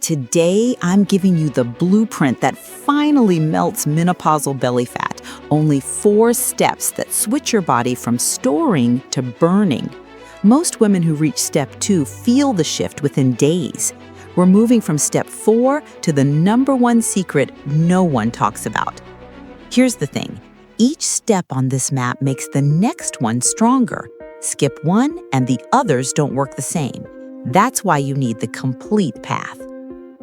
Today, I'm giving you the blueprint that finally melts menopausal belly fat. Only 4 steps that switch your body from storing to burning. Most women who reach step 2 feel the shift within days. We're moving from step 4 to the #1 secret no one talks about. Here's the thing. Each step on this map makes the next one stronger. Skip one and the others don't work the same. That's why you need the complete path.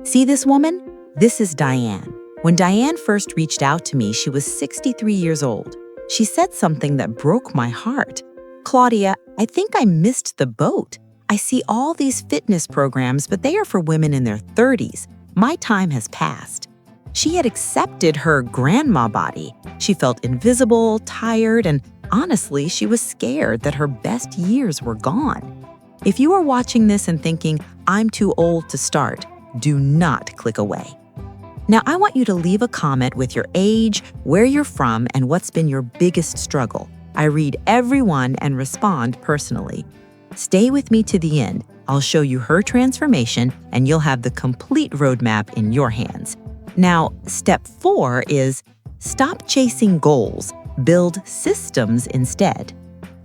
See this woman? This is Diane. When Diane first reached out to me, she was 63 years old. She said something that broke my heart. "Claudia, I think I missed the boat. I see all these fitness programs, but they are for women in their 30s. My time has passed." She had accepted her grandma body. She felt invisible, tired, and honestly, she was scared that her best years were gone. If you are watching this and thinking, "I'm too old to start," do not click away. Now, I want you to leave a comment with your age, where you're from, and what's been your biggest struggle. I read every one and respond personally. Stay with me to the end. I'll show you her transformation, and you'll have the complete roadmap in your hands. Now, step 4 is stop chasing goals, build systems instead.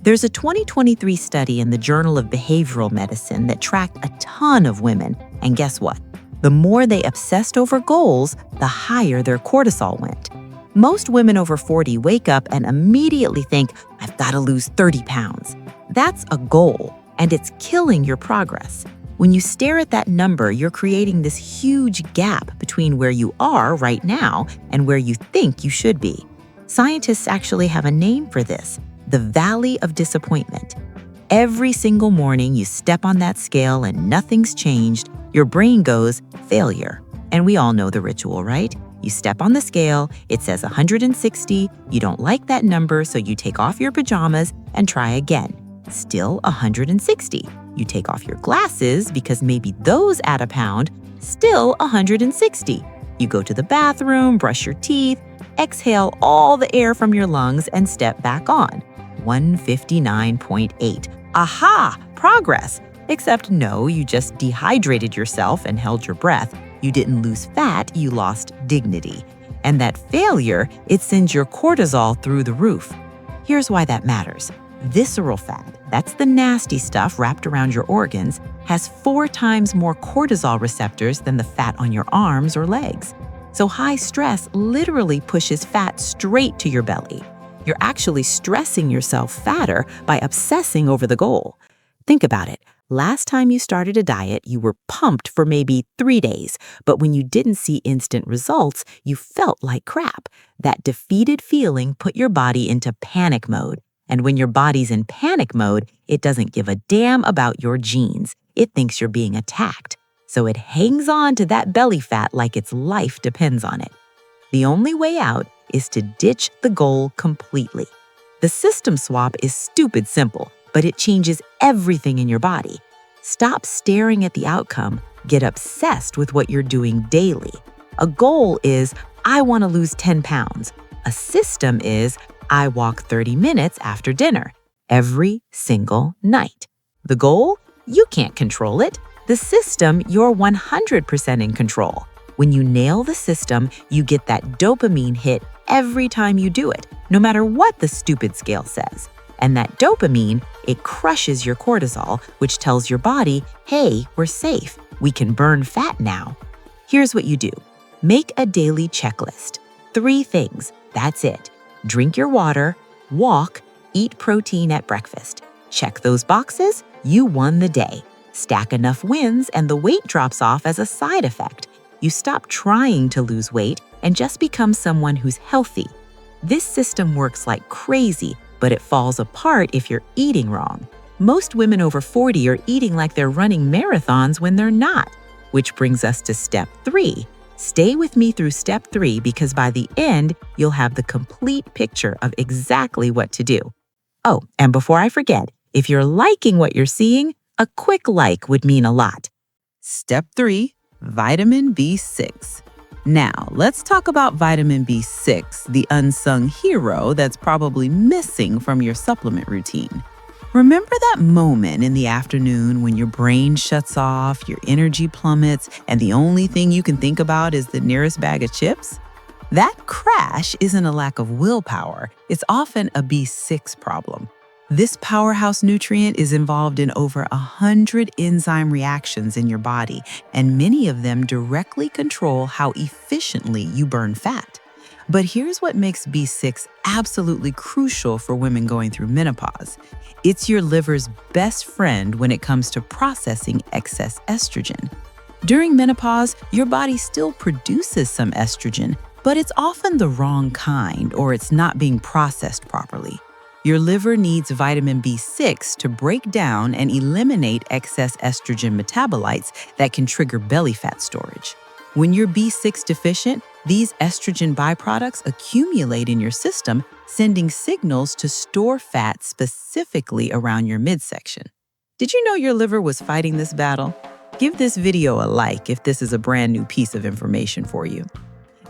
There's a 2023 study in the Journal of Behavioral Medicine that tracked a ton of women, and guess what? The more they obsessed over goals, the higher their cortisol went. Most women over 40 wake up and immediately think, "I've got to lose 30 pounds." That's a goal, and it's killing your progress. When you stare at that number, you're creating this huge gap between where you are right now and where you think you should be. Scientists actually have a name for this: the Valley of Disappointment. Every single morning you step on that scale and nothing's changed, your brain goes, failure. And we all know the ritual, right? You step on the scale, it says 160, you don't like that number, so you take off your pajamas and try again. Still 160. You take off your glasses because maybe those add a pound, still 160. You go to the bathroom, brush your teeth, exhale all the air from your lungs and step back on. 159.8. Aha! Progress! Except no, you just dehydrated yourself and held your breath. You didn't lose fat, you lost dignity. And that failure, it sends your cortisol through the roof. Here's why that matters. Visceral fat, that's the nasty stuff wrapped around your organs, has 4 times more cortisol receptors than the fat on your arms or legs. So high stress literally pushes fat straight to your belly. You're actually stressing yourself fatter by obsessing over the goal. Think about it. Last time you started a diet, you were pumped for maybe 3 days, but when you didn't see instant results, you felt like crap. That defeated feeling put your body into panic mode. And when your body's in panic mode, it doesn't give a damn about your genes. It thinks you're being attacked. So it hangs on to that belly fat like its life depends on it. The only way out is to ditch the goal completely. The system swap is stupid simple, but it changes everything in your body. Stop staring at the outcome. Get obsessed with what you're doing daily. A goal is, I want to lose 10 pounds. A system is, I walk 30 minutes after dinner, every single night. The goal? You can't control it. The system, you're 100% in control. When you nail the system, you get that dopamine hit every time you do it, no matter what the stupid scale says. And that dopamine, it crushes your cortisol, which tells your body, hey, we're safe. We can burn fat now. Here's what you do. Make a daily checklist. 3 things. That's it. Drink your water, walk, eat protein at breakfast. Check those boxes, you won the day. Stack enough wins and the weight drops off as a side effect. You stop trying to lose weight and just become someone who's healthy. This system works like crazy, but it falls apart if you're eating wrong. Most women over 40 are eating like they're running marathons when they're not. Which brings us to step 3. Stay with me through step 3 because by the end, you'll have the complete picture of exactly what to do. Oh, and before I forget, if you're liking what you're seeing, a quick like would mean a lot. Step 3, vitamin B6. Now, let's talk about vitamin B6, the unsung hero that's probably missing from your supplement routine. Remember that moment in the afternoon when your brain shuts off, your energy plummets, and the only thing you can think about is the nearest bag of chips? That crash isn't a lack of willpower, it's often a B6 problem. This powerhouse nutrient is involved in over 100 enzyme reactions in your body, and many of them directly control how efficiently you burn fat. But here's what makes B6 absolutely crucial for women going through menopause. It's your liver's best friend when it comes to processing excess estrogen. During menopause, your body still produces some estrogen, but it's often the wrong kind or it's not being processed properly. Your liver needs vitamin B6 to break down and eliminate excess estrogen metabolites that can trigger belly fat storage. When you're B6 deficient, these estrogen byproducts accumulate in your system, sending signals to store fat specifically around your midsection. Did you know your liver was fighting this battle? Give this video a like if this is a brand new piece of information for you.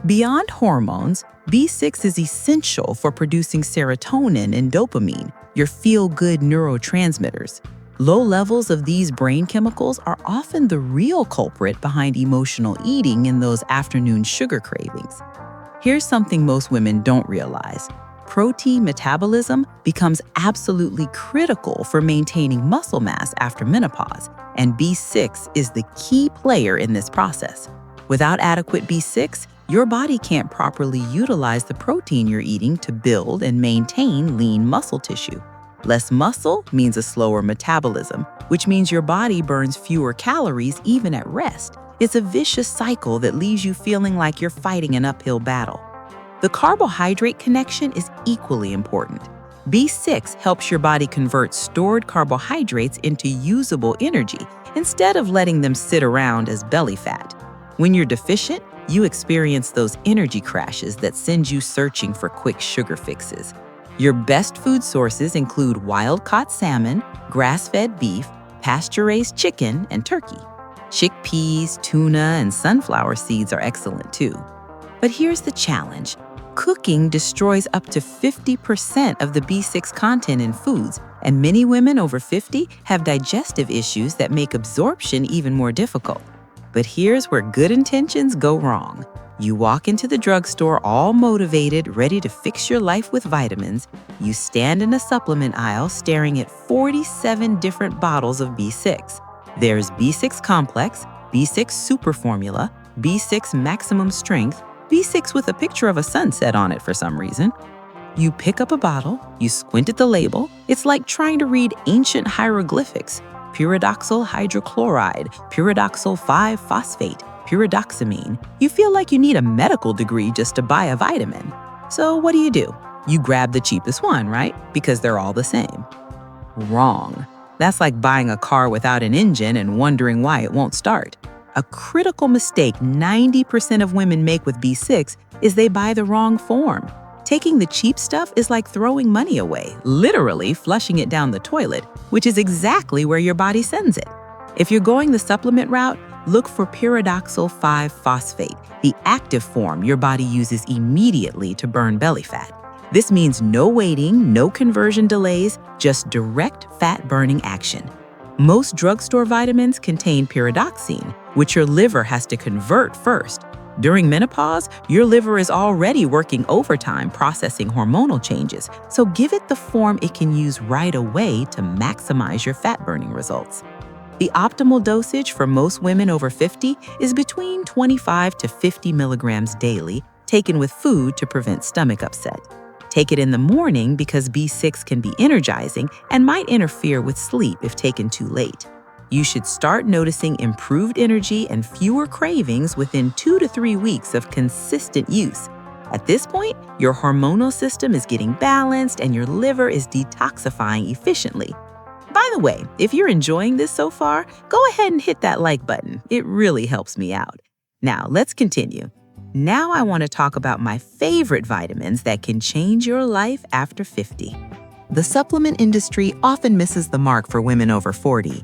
Beyond hormones, B6 is essential for producing serotonin and dopamine, your feel-good neurotransmitters. Low levels of these brain chemicals are often the real culprit behind emotional eating and those afternoon sugar cravings. Here's something most women don't realize. Protein metabolism becomes absolutely critical for maintaining muscle mass after menopause, and B6 is the key player in this process. Without adequate B6, your body can't properly utilize the protein you're eating to build and maintain lean muscle tissue. Less muscle means a slower metabolism, which means your body burns fewer calories even at rest. It's a vicious cycle that leaves you feeling like you're fighting an uphill battle. The carbohydrate connection is equally important. B6 helps your body convert stored carbohydrates into usable energy instead of letting them sit around as belly fat. When you're deficient, you experience those energy crashes that send you searching for quick sugar fixes. Your best food sources include wild-caught salmon, grass-fed beef, pasture-raised chicken, and turkey. Chickpeas, tuna, and sunflower seeds are excellent too. But here's the challenge. Cooking destroys up to 50% of the B6 content in foods, and many women over 50 have digestive issues that make absorption even more difficult. But here's where good intentions go wrong. You walk into the drugstore all motivated, ready to fix your life with vitamins. You stand in a supplement aisle staring at 47 different bottles of B6. There's B6 Complex, B6 Super Formula, B6 Maximum Strength, B6 with a picture of a sunset on it for some reason. You pick up a bottle, you squint at the label. It's like trying to read ancient hieroglyphics. Pyridoxal hydrochloride, pyridoxal 5-phosphate, pyridoxamine. You feel like you need a medical degree just to buy a vitamin. So what do? You grab the cheapest one, right? Because they're all the same. Wrong. That's like buying a car without an engine and wondering why it won't start. A critical mistake 90% of women make with B6 is they buy the wrong form. Taking the cheap stuff is like throwing money away, literally flushing it down the toilet, which is exactly where your body sends it. If you're going the supplement route, look for pyridoxal 5-phosphate, the active form your body uses immediately to burn belly fat. This means no waiting, no conversion delays, just direct fat-burning action. Most drugstore vitamins contain pyridoxine, which your liver has to convert first. During menopause, your liver is already working overtime processing hormonal changes, so give it the form it can use right away to maximize your fat-burning results. The optimal dosage for most women over 50 is between 25 to 50 milligrams daily, taken with food to prevent stomach upset. Take it in the morning because B6 can be energizing and might interfere with sleep if taken too late. You should start noticing improved energy and fewer cravings within 2 to 3 weeks of consistent use. At this point, your hormonal system is getting balanced and your liver is detoxifying efficiently. By the way, if you're enjoying this so far, go ahead and hit that like button. It really helps me out. Now, let's continue. Now I want to talk about my favorite vitamins that can change your life after 50. The supplement industry often misses the mark for women over 40.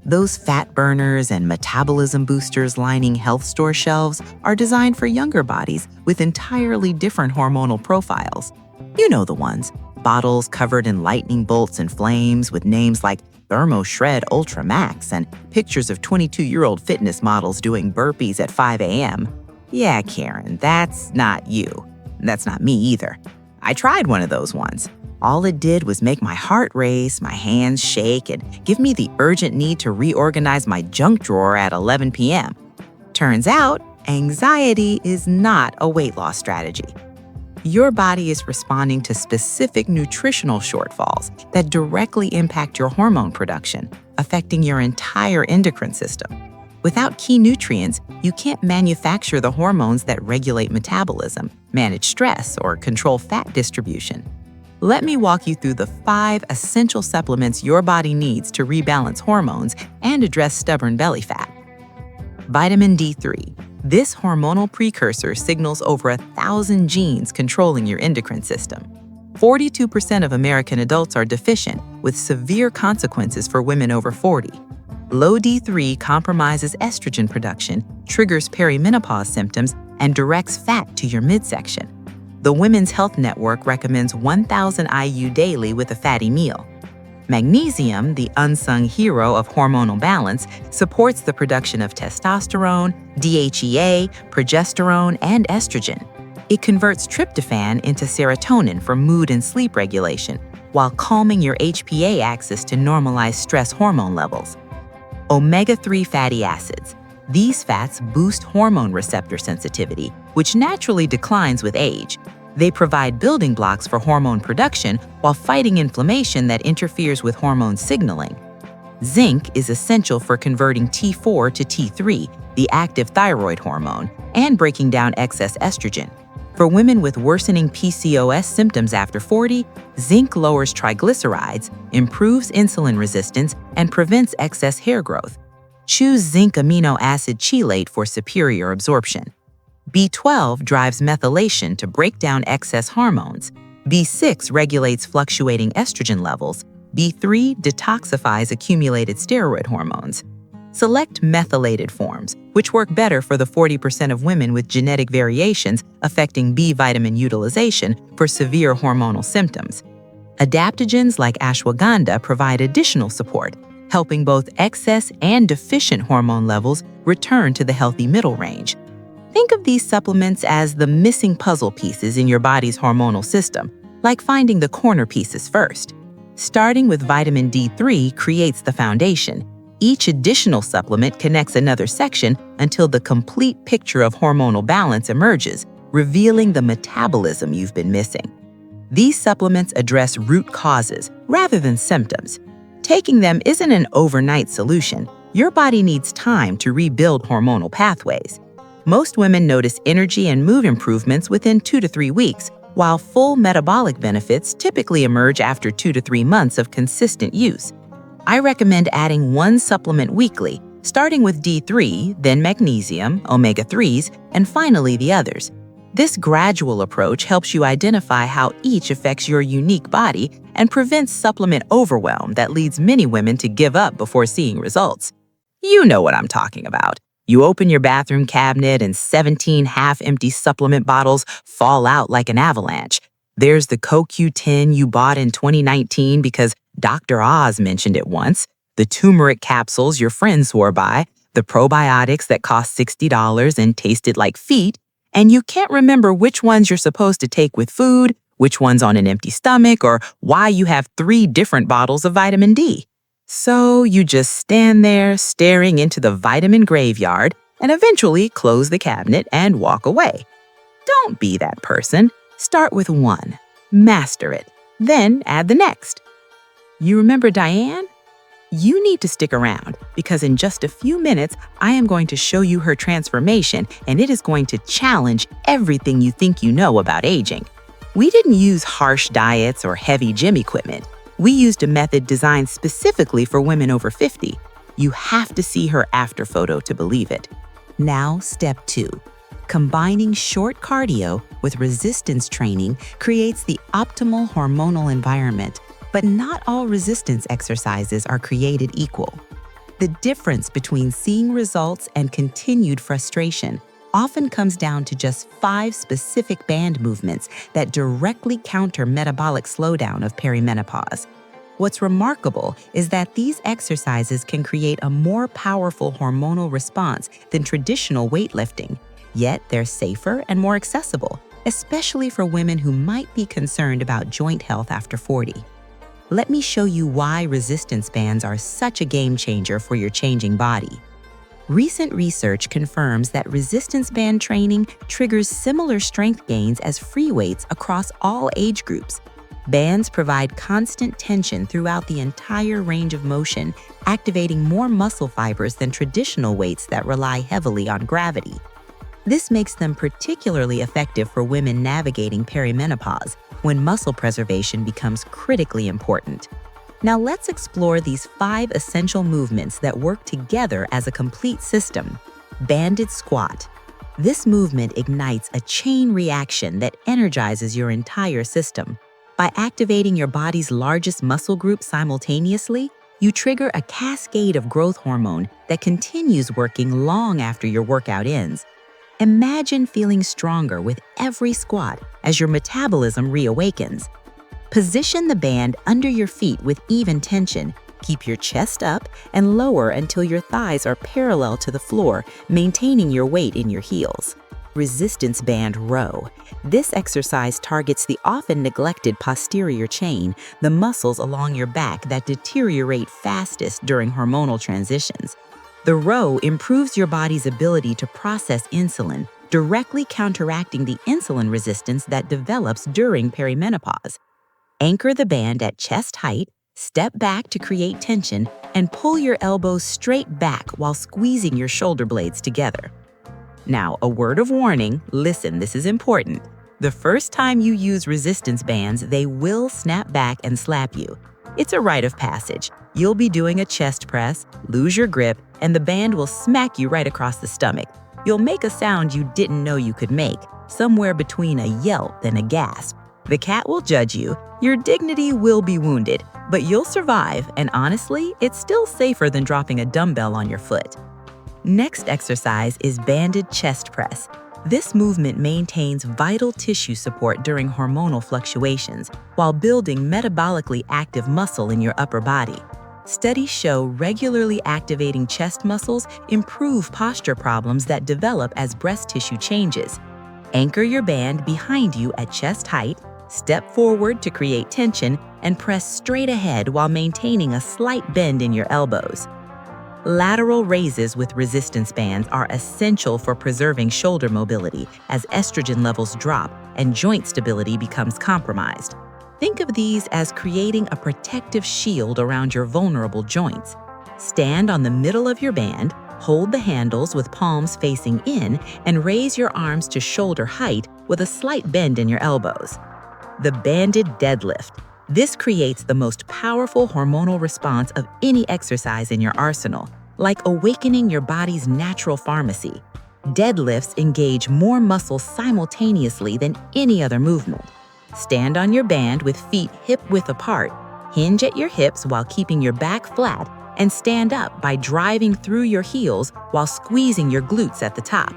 Those fat burners and metabolism boosters lining health store shelves are designed for younger bodies with entirely different hormonal profiles. You know the ones. Bottles covered in lightning bolts and flames with names like Thermo Shred Ultra Max and pictures of 22-year-old fitness models doing burpees at 5 a.m. Yeah, Karen, that's not you. That's not me either. I tried one of those ones. All it did was make my heart race, my hands shake, and give me the urgent need to reorganize my junk drawer at 11 p.m. Turns out, anxiety is not a weight loss strategy. Your body is responding to specific nutritional shortfalls that directly impact your hormone production, affecting your entire endocrine system. Without key nutrients, you can't manufacture the hormones that regulate metabolism, manage stress, or control fat distribution. Let me walk you through the 5 essential supplements your body needs to rebalance hormones and address stubborn belly fat. Vitamin D3. This hormonal precursor signals over 1,000 genes controlling your endocrine system. 42% of American adults are deficient, with severe consequences for women over 40. Low D3 compromises estrogen production, triggers perimenopause symptoms, and directs fat to your midsection. The Women's Health Network recommends 1,000 IU daily with a fatty meal. Magnesium, the unsung hero of hormonal balance, supports the production of testosterone, DHEA, progesterone, and estrogen. It converts tryptophan into serotonin for mood and sleep regulation, while calming your HPA axis to normalize stress hormone levels. Omega-3 fatty acids. These fats boost hormone receptor sensitivity, which naturally declines with age. They provide building blocks for hormone production while fighting inflammation that interferes with hormone signaling. Zinc is essential for converting T4 to T3, the active thyroid hormone, and breaking down excess estrogen. For women with worsening PCOS symptoms after 40, zinc lowers triglycerides, improves insulin resistance, and prevents excess hair growth. Choose zinc amino acid chelate for superior absorption. B12 drives methylation to break down excess hormones. B6 regulates fluctuating estrogen levels. B3 detoxifies accumulated steroid hormones. Select methylated forms, which work better for the 40% of women with genetic variations affecting B vitamin utilization for severe hormonal symptoms. Adaptogens like ashwagandha provide additional support, helping both excess and deficient hormone levels return to the healthy middle range. Think of these supplements as the missing puzzle pieces in your body's hormonal system, like finding the corner pieces first. Starting with vitamin D3 creates the foundation. Each additional supplement connects another section until the complete picture of hormonal balance emerges, revealing the metabolism you've been missing. These supplements address root causes rather than symptoms. Taking them isn't an overnight solution. Your body needs time to rebuild hormonal pathways. Most women notice energy and mood improvements within 2 to 3 weeks, while full metabolic benefits typically emerge after 2 to 3 months of consistent use. I recommend adding 1 supplement weekly, starting with D3, then magnesium, omega-3s, and finally the others. This gradual approach helps you identify how each affects your unique body and prevents supplement overwhelm that leads many women to give up before seeing results. You know what I'm talking about. You open your bathroom cabinet and 17 half-empty supplement bottles fall out like an avalanche. There's the CoQ10 you bought in 2019 because Dr. Oz mentioned it once, the turmeric capsules your friends swore by, the probiotics that cost $60 and tasted like feet, and you can't remember which ones you're supposed to take with food, which one's on an empty stomach, or why you have 3 different bottles of vitamin D. So you just stand there staring into the vitamin graveyard and eventually close the cabinet and walk away. Don't be that person. Start with 1, master it, then add the next. You remember Diane? You need to stick around because in just a few minutes, I am going to show you her transformation and it is going to challenge everything you think you know about aging. We didn't use harsh diets or heavy gym equipment. We used a method designed specifically for women over 50. You have to see her after photo to believe it. Now, step 2. Combining short cardio with resistance training creates the optimal hormonal environment, but not all resistance exercises are created equal. The difference between seeing results and continued frustration often comes down to just 5 specific band movements that directly counter metabolic slowdown of perimenopause. What's remarkable is that these exercises can create a more powerful hormonal response than traditional weightlifting, yet they're safer and more accessible, especially for women who might be concerned about joint health after 40. Let me show you why resistance bands are such a game changer for your changing body. Recent research confirms that resistance band training triggers similar strength gains as free weights across all age groups. Bands provide constant tension throughout the entire range of motion, activating more muscle fibers than traditional weights that rely heavily on gravity. This makes them particularly effective for women navigating perimenopause, when muscle preservation becomes critically important. Now let's explore these 5 essential movements that work together as a complete system. Banded squat. This movement ignites a chain reaction that energizes your entire system. By activating your body's largest muscle group simultaneously, you trigger a cascade of growth hormone that continues working long after your workout ends. Imagine feeling stronger with every squat as your metabolism reawakens. Position the band under your feet with even tension. Keep your chest up and lower until your thighs are parallel to the floor, maintaining your weight in your heels. Resistance band row. This exercise targets the often neglected posterior chain, the muscles along your back that deteriorate fastest during hormonal transitions. The row improves your body's ability to process insulin, directly counteracting the insulin resistance that develops during perimenopause. Anchor the band at chest height, step back to create tension, and pull your elbows straight back while squeezing your shoulder blades together. Now, a word of warning, listen, this is important. The first time you use resistance bands, they will snap back and slap you. It's a rite of passage. You'll be doing a chest press, lose your grip, and the band will smack you right across the stomach. You'll make a sound you didn't know you could make, somewhere between a yelp and a gasp. The cat will judge you, your dignity will be wounded, but you'll survive, and honestly, it's still safer than dropping a dumbbell on your foot. Next exercise is banded chest press. This movement maintains vital tissue support during hormonal fluctuations while building metabolically active muscle in your upper body. Studies show regularly activating chest muscles improve posture problems that develop as breast tissue changes. Anchor your band behind you at chest height, step forward to create tension, and press straight ahead while maintaining a slight bend in your elbows. Lateral raises with resistance bands are essential for preserving shoulder mobility as estrogen levels drop and joint stability becomes compromised. Think of these as creating a protective shield around your vulnerable joints. Stand on the middle of your band, hold the handles with palms facing in, and raise your arms to shoulder height with a slight bend in your elbows. The banded deadlift. This creates the most powerful hormonal response of any exercise in your arsenal, like awakening your body's natural pharmacy. Deadlifts engage more muscles simultaneously than any other movement. Stand on your band with feet hip-width apart, hinge at your hips while keeping your back flat, and stand up by driving through your heels while squeezing your glutes at the top.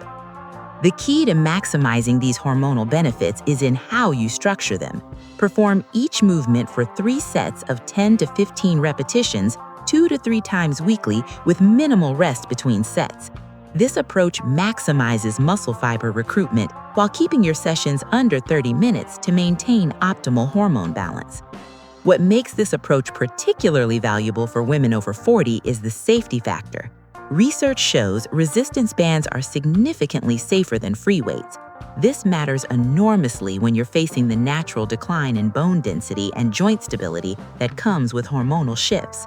The key to maximizing these hormonal benefits is in how you structure them. Perform each movement for 3 sets of 10 to 15 repetitions 2 to 3 times weekly with minimal rest between sets. This approach maximizes muscle fiber recruitment while keeping your sessions under 30 minutes to maintain optimal hormone balance. What makes this approach particularly valuable for women over 40 is the safety factor. Research shows resistance bands are significantly safer than free weights. This matters enormously when you're facing the natural decline in bone density and joint stability that comes with hormonal shifts.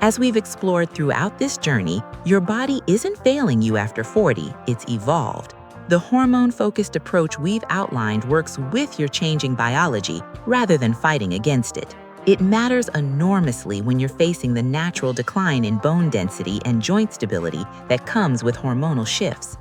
As we've explored throughout this journey, your body isn't failing you after 40, it's evolved. The hormone-focused approach we've outlined works with your changing biology rather than fighting against it. It matters enormously when you're facing the natural decline in bone density and joint stability that comes with hormonal shifts.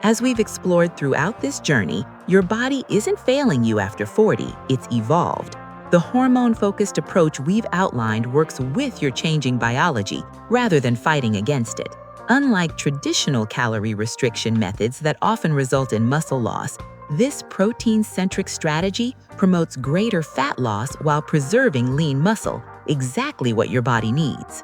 As we've explored throughout this journey, your body isn't failing you after 40, it's evolved. The hormone-focused approach we've outlined works with your changing biology rather than fighting against it. Unlike traditional calorie restriction methods that often result in muscle loss, this protein-centric strategy promotes greater fat loss while preserving lean muscle, exactly what your body needs.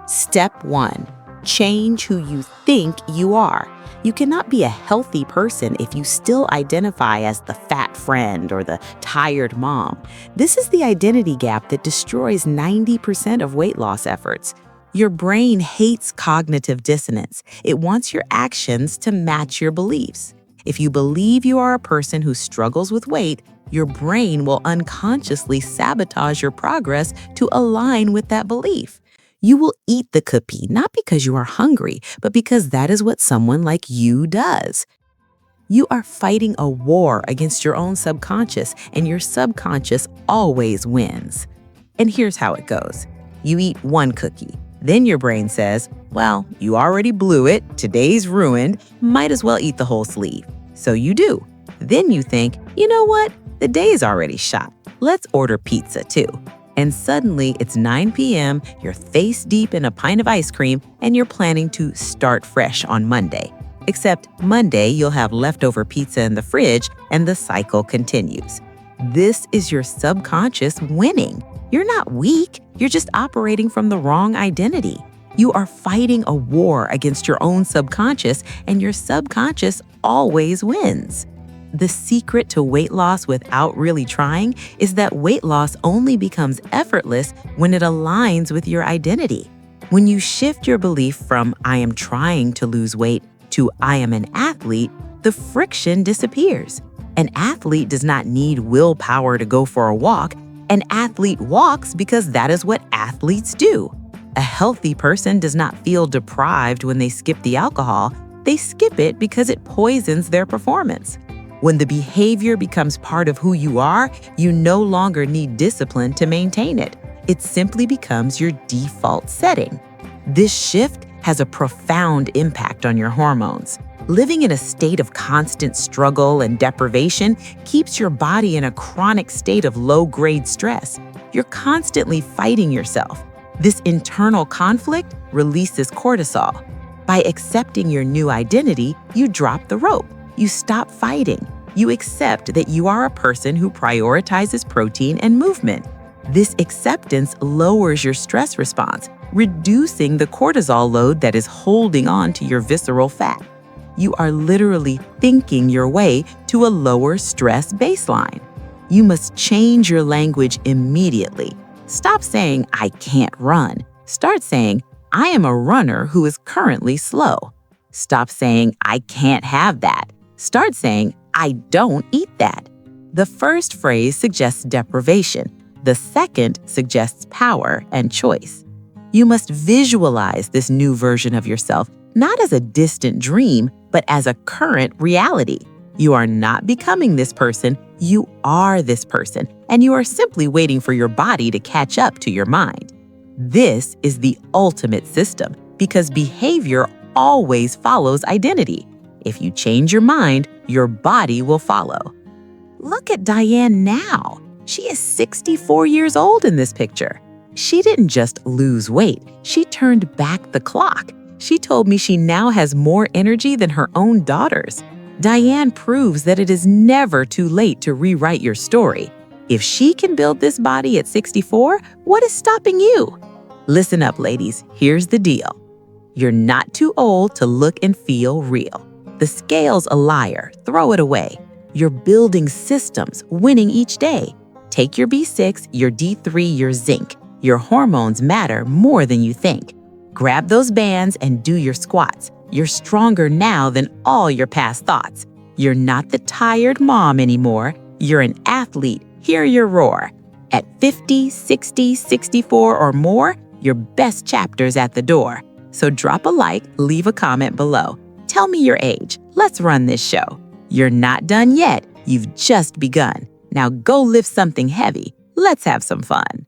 Step 1. Change who you think you are. You cannot be a healthy person if you still identify as the fat friend or the tired mom. This is the identity gap that destroys 90% of weight loss efforts. Your brain hates cognitive dissonance. It wants your actions to match your beliefs. If you believe you are a person who struggles with weight, your brain will unconsciously sabotage your progress to align with that belief. You will eat the cookie not because you are hungry, but because that is what someone like you does. You are fighting a war against your own subconscious, and your subconscious always wins. And here's how it goes. You eat one cookie. Then your brain says, well, you already blew it, today's ruined, might as well eat the whole sleeve. So you do. Then you think, you know what, the day is already shot. Let's order pizza too. And suddenly it's 9 p.m., you're face deep in a pint of ice cream, and you're planning to start fresh on Monday. Except Monday, you'll have leftover pizza in the fridge, and the cycle continues. This is your subconscious winning. You're not weak, you're just operating from the wrong identity. You are fighting a war against your own subconscious, and your subconscious always wins. The secret to weight loss without really trying is that weight loss only becomes effortless when it aligns with your identity. When you shift your belief from I am trying to lose weight to I am an athlete, the friction disappears. An athlete does not need willpower to go for a walk. An athlete walks because that is what athletes do. A healthy person does not feel deprived when they skip the alcohol. They skip it because it poisons their performance. When the behavior becomes part of who you are, you no longer need discipline to maintain it. It simply becomes your default setting. This shift has a profound impact on your hormones. Living in a state of constant struggle and deprivation keeps your body in a chronic state of low-grade stress. You're constantly fighting yourself. This internal conflict releases cortisol. By accepting your new identity, you drop the rope. You stop fighting. You accept that you are a person who prioritizes protein and movement. This acceptance lowers your stress response, reducing the cortisol load that is holding on to your visceral fat. You are literally thinking your way to a lower stress baseline. You must change your language immediately. Stop saying, I can't run. Start saying, I am a runner who is currently slow. Stop saying, I can't have that. Start saying, I don't eat that. The first phrase suggests deprivation. The second suggests power and choice. You must visualize this new version of yourself, not as a distant dream, but as a current reality. You are not becoming this person, you are this person, and you are simply waiting for your body to catch up to your mind. This is the ultimate system because behavior always follows identity. If you change your mind, your body will follow. Look at Diane now. She is 64 years old in this picture. She didn't just lose weight, she turned back the clock. She told me she now has more energy than her own daughters. Diane proves that it is never too late to rewrite your story. If she can build this body at 64, what is stopping you? Listen up, ladies. Here's the deal. You're not too old to look and feel real. The scale's a liar. Throw it away. You're building systems, winning each day. Take your B6, your D3, your zinc. Your hormones matter more than you think. Grab those bands and do your squats. You're stronger now than all your past thoughts. You're not the tired mom anymore. You're an athlete. Hear your roar. At 50, 60, 64 or more, your best chapter's at the door. So drop a like, leave a comment below. Tell me your age. Let's run this show. You're not done yet. You've just begun. Now go lift something heavy. Let's have some fun.